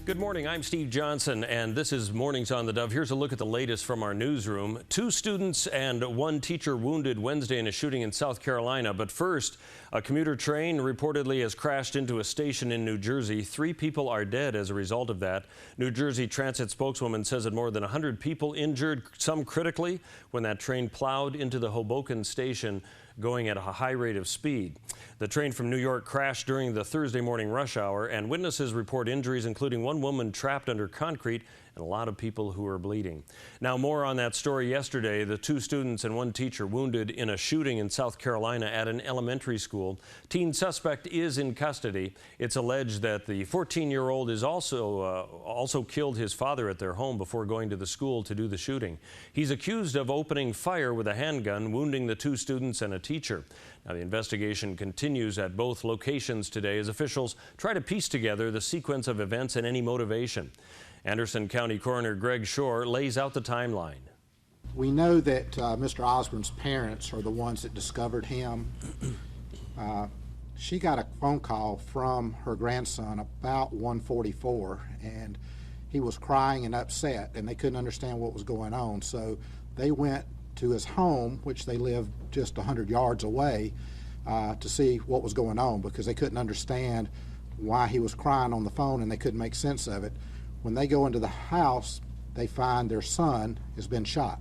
Good morning, I'm Steve Johnson, and this is Mornings on the Dove. Here's a look at the latest from our newsroom. 2 students and 1 teacher wounded Wednesday in a shooting in South Carolina. But first, a commuter train reportedly has crashed into a station in New Jersey. 3 people are dead as a result of that. New Jersey Transit spokeswoman says that more than 100 people injured, some critically, when that train plowed into the Hoboken station going at a high rate of speed. The train from New York crashed during the Thursday morning rush hour, and witnesses report injuries, including 1 woman trapped under concrete and a lot of people who are bleeding. Now, more on that story yesterday. The 2 students and 1 teacher wounded in a shooting in South Carolina at an elementary school. Teen suspect is in custody. It's alleged that the 14-year-old is also killed his father at their home before going to the school to do the shooting. He's accused of opening fire with a handgun, wounding the 2 students and a teacher. Now, the investigation continues at both locations today as officials try to piece together the sequence of events and any motivation. Anderson County Coroner Greg Shore lays out the timeline. We know that Mr. Osborne's parents are the ones that discovered him. She got a phone call from her grandson about 1:44, and he was crying and upset, and they couldn't understand what was going on. So they went to his home, which they live just 100 yards away, to see what was going on, because they couldn't understand why he was crying on the phone, and they couldn't make sense of it. When they go into the house, they find their son has been shot,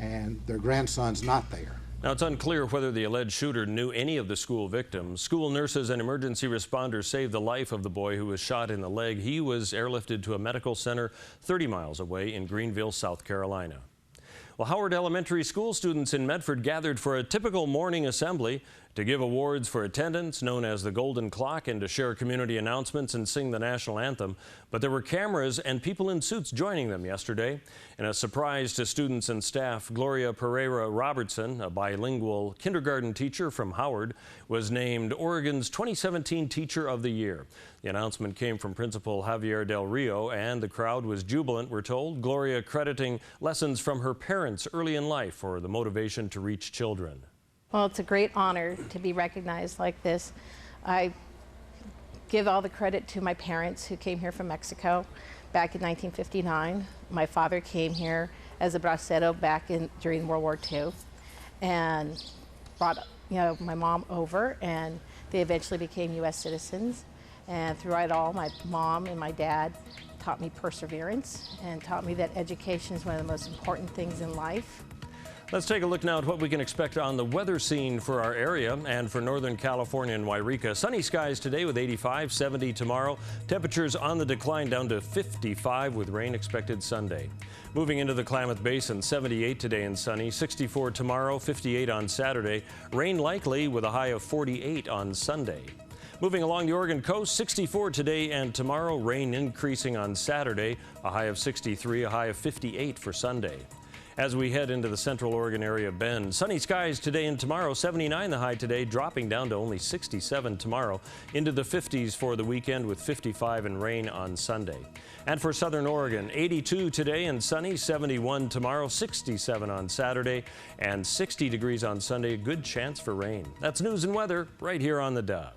and their grandson's not there. Now, it's unclear whether the alleged shooter knew any of the school victims. School nurses and emergency responders saved the life of the boy who was shot in the leg. He was airlifted to a medical center 30 miles away in Greenville, South Carolina. Well, Howard Elementary School students in Medford gathered for a typical morning assembly to give awards for attendance, known as the Golden Clock, and to share community announcements and sing the national anthem. But there were cameras and people in suits joining them yesterday. In a surprise to students and staff, Gloria Pereira Robertson, a bilingual kindergarten teacher from Howard, was named Oregon's 2017 Teacher of the Year. The announcement came from Principal Javier Del Rio, and the crowd was jubilant, we're told. Gloria crediting lessons from her parents early in life for the motivation to reach children. Well, it's a great honor to be recognized like this. I give all the credit to my parents who came here from Mexico back in 1959. My father came here as a bracero during World War II and brought my mom over, and they eventually became U.S. citizens. And throughout it all, my mom and my dad taught me perseverance and taught me that education is one of the most important things in life. Let's take a look now at what we can expect on the weather scene for our area and for Northern California and Wairika. Sunny skies today with 85, 70 tomorrow. Temperatures on the decline down to 55 with rain expected Sunday. Moving into the Klamath Basin, 78 today and sunny, 64 tomorrow, 58 on Saturday. Rain likely with a high of 48 on Sunday. Moving along the Oregon coast, 64 today and tomorrow. Rain increasing on Saturday, a high of 63, a high of 58 for Sunday. As we head into the Central Oregon area bend, sunny skies today and tomorrow, 79 the high today, dropping down to only 67 tomorrow, into the 50s for the weekend with 55 and rain on Sunday. And for Southern Oregon, 82 today and sunny, 71 tomorrow, 67 on Saturday, and 60 degrees on Sunday. Good chance for rain. That's news and weather right here on the Dove.